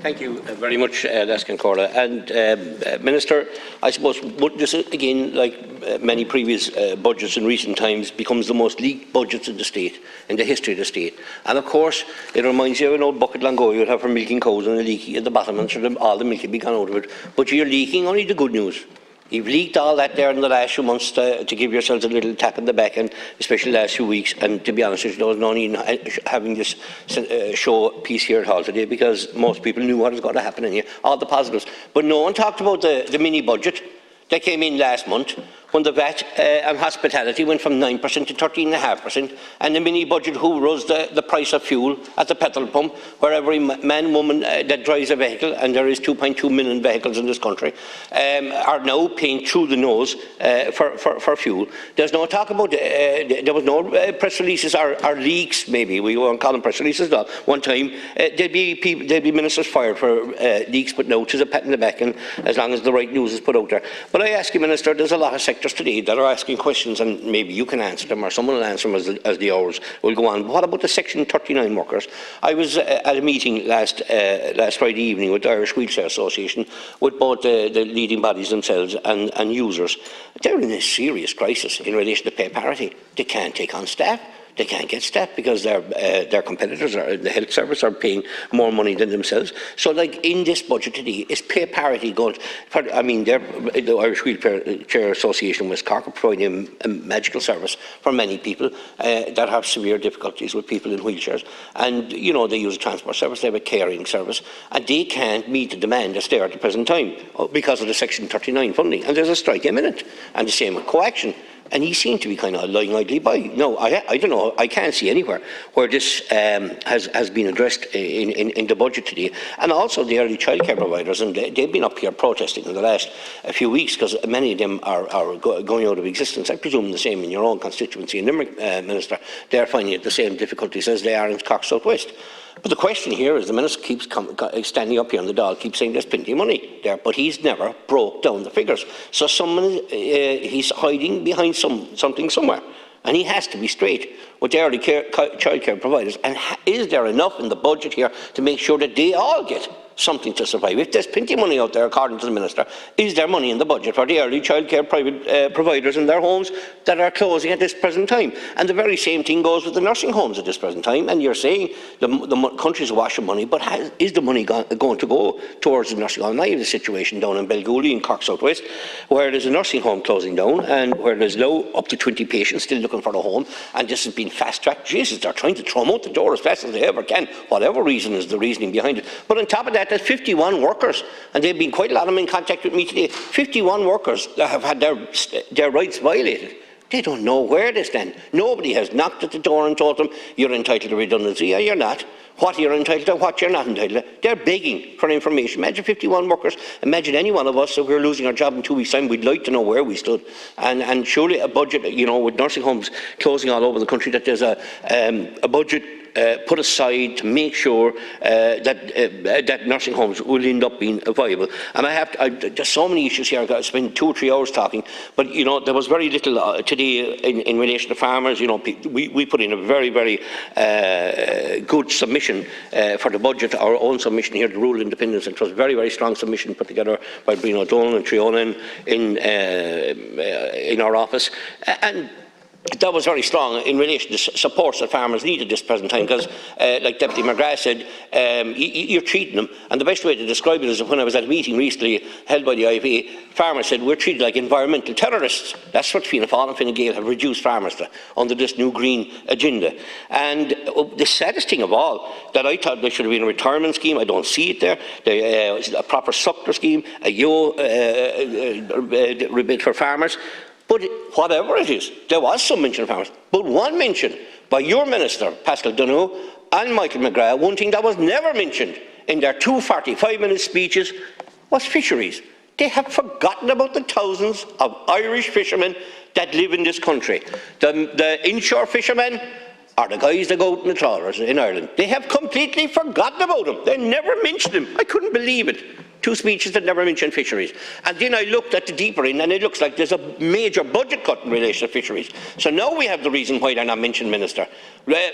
Thank you very much, Lescan Corla. And Minister, I suppose this again, like many previous budgets in recent times, becomes the most leaked budgets in the state, in the history of the state. And of course, it reminds you of an old bucket Lango you'd have for milking cows and a leaky at the bottom, and sort of all the milk would be gone out of it. But you're leaking only the good news. You've leaked all that there in the last few months to give yourselves a little tap in the back, and especially the last few weeks. And to be honest, there was no need having this show piece here at all today, because most people knew what was going to happen in here, all the positives. But no one talked about the mini budget that came in last month, when the VAT and hospitality went from 9% to 13.5%, and the mini budget who rose the price of fuel at the petrol pump, where every man, woman that drives a vehicle, and there is 2.2 million vehicles in this country, are now paying through the nose for fuel. There's no talk about, there was no press releases or leaks, maybe, we won't call them press releases, though. One time, there'd be ministers fired for leaks, but no, to a pat in the back, and as long as the right news is put out there. But I ask you, Minister, there's a lot of sectors today that are asking questions, and maybe you can answer them or someone will answer them as the hours will go on. What about the Section 39 workers? I was at a meeting last Friday evening with the Irish Wheelchair Association, with both the leading bodies themselves and users. They're in a serious crisis in relation to pay parity. They can't take on staff. They can't get staff because their competitors or the health service are paying more money than themselves. So, like in this budget today, is pay parity going? I mean, the Irish Wheelchair Association West Cork are providing a magical service for many people that have severe difficulties with people in wheelchairs. And you know, they use a transport service, they have a caring service, and they can't meet the demand that's there at the present time because of the Section 39 funding. And there's a strike imminent, and the same with coaction. And he seemed to be kind of lying idly by. No, I don't know. I can't see anywhere where this has been addressed in the budget today. And also the early childcare providers, and they've been up here protesting in the last few weeks because many of them are going out of existence. I presume the same in your own constituency in Limerick, Minister. They're finding it the same difficulties as they are in Cork South West. But the question here is the Minister keeps standing up here on the Dáil, keeps saying there's plenty of money there, but he's never broke down the figures. So he's hiding behind something somewhere, and he has to be straight with the early childcare providers. And is there enough in the budget here to make sure that they all get something to survive? If there's plenty of money out there, according to the Minister, is there money in the budget for the early childcare private providers in their homes that are closing at this present time? And the very same thing goes with the nursing homes at this present time. And you're saying the country's awash of money, but is the money going to go towards the nursing home? I have a situation down in Belgooly in Cork South West, where there's a nursing home closing down, and where there's now up to 20 patients still looking for a home, and this has been fast-tracked. Jesus, they're trying to throw them out the door as fast as they ever can, whatever reason is the reasoning behind it. But on top of that, there's 51 workers, and they've been quite a lot of them in contact with me today. 51 workers that have had their rights violated. They don't know where they stand. Nobody has knocked at the door and told them, you're entitled to redundancy or you're not. What you're entitled to, what you're not entitled to. They're begging for information. Imagine 51 workers. Imagine any one of us, if we're losing our job in 2 weeks' time, we'd like to know where we stood. And surely a budget, you know, with nursing homes closing all over the country, that there's a budget put aside to make sure that nursing homes will end up being viable. And there's so many issues here. I've got to spend 2 or 3 hours talking. But you know, there was very little today in relation to farmers. You know, we put in a very, very good submission for the budget, our own submission here, the rural independence. It was a very, very strong submission put together by Brian O'Donnell and Triona in our office. And that was very strong in relation to supports that farmers need at this present time, because, like Deputy McGrath said, you're treating them. And the best way to describe it is when I was at a meeting recently held by the IFA, farmers said we're treated like environmental terrorists. That's what Fianna Fáil and Fine Gael have reduced farmers to under this new green agenda. And the saddest thing of all, that I thought there should have been a retirement scheme. I don't see it there. A proper suckler scheme, a rebate for farmers. But whatever it is, there was some mention of farmers. But one mention by your Minister, Pascal Donoghue, and Michael McGrath, one thing that was never mentioned in their 2 45-minute speeches was fisheries. They have forgotten about the thousands of Irish fishermen that live in this country. The inshore fishermen are the guys that go out in the trawlers in Ireland. They have completely forgotten about them. They never mentioned them. I couldn't believe it. 2 speeches that never mentioned fisheries. And then I looked at the deeper end, and it looks like there's a major budget cut in relation to fisheries. So now we have the reason why they're not mentioned, Minister.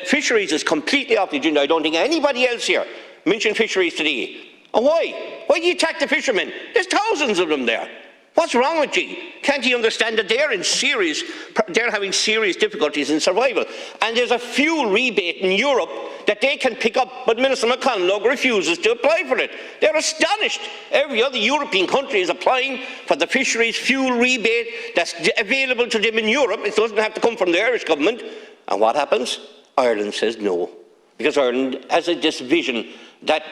Fisheries is completely off the agenda. I don't think anybody else here mentioned fisheries today. And why? Why do you attack the fishermen? There's thousands of them there. What's wrong with you? Can't you understand that they're having serious difficulties in survival? And there's a fuel rebate in Europe that they can pick up, but Minister McConalogue refuses to apply for it. They're astonished. Every other European country is applying for the fisheries fuel rebate that's available to them in Europe. It doesn't have to come from the Irish government. And what happens? Ireland says no. Because Ireland has this vision that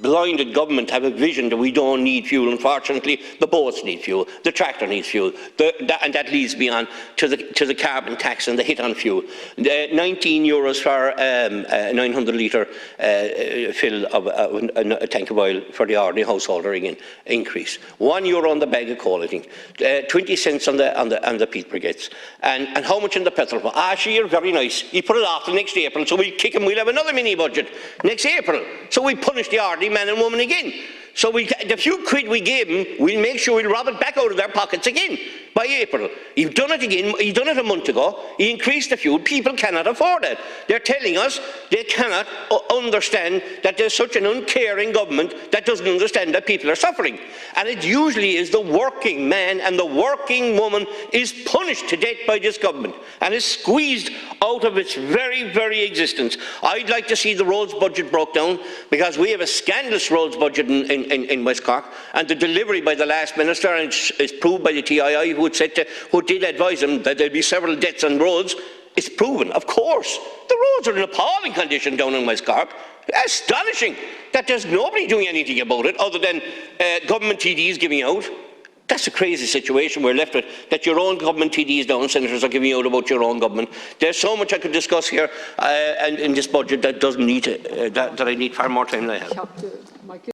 blinded government have a vision that we don't need fuel. Unfortunately, the boats need fuel, the tractor needs fuel, and that leads me on to the carbon tax and the hit on fuel. €19 for a 900-litre fill of a tank of oil for the ordinary householder again, increase. €1 on the bag of coal, I think. 20 cents on the peat briquettes. And how much in the petrol? Sure, you're very nice. You put it off till next April, so we'll kick him. We'll have another mini budget next April. So we punish the ordinary man and woman again. So the few quid we gave them, we'll make sure we'll rob it back out of their pockets again by April. You've done it again. You've done it a month ago. You increased the fuel. People cannot afford it. They're telling us they cannot understand that there's such an uncaring government that doesn't understand that people are suffering. And it usually is the working man and the working woman is punished to death by this government and is squeezed out of its very, very existence. I'd like to see the roads budget broke down, because we have a scandalous roads budget in West Cork, and the delivery by the last minister, and it's proved by the TII who did advise him that there'd be several deaths on roads. It's proven, of course. The roads are in appalling condition down in West Cork. Astonishing that there's nobody doing anything about it other than government TDs giving out. That's a crazy situation we're left with, that your own government TDs now and senators are giving out about your own government. There's so much I could discuss here and in this budget that doesn't need that I need far more time than I have.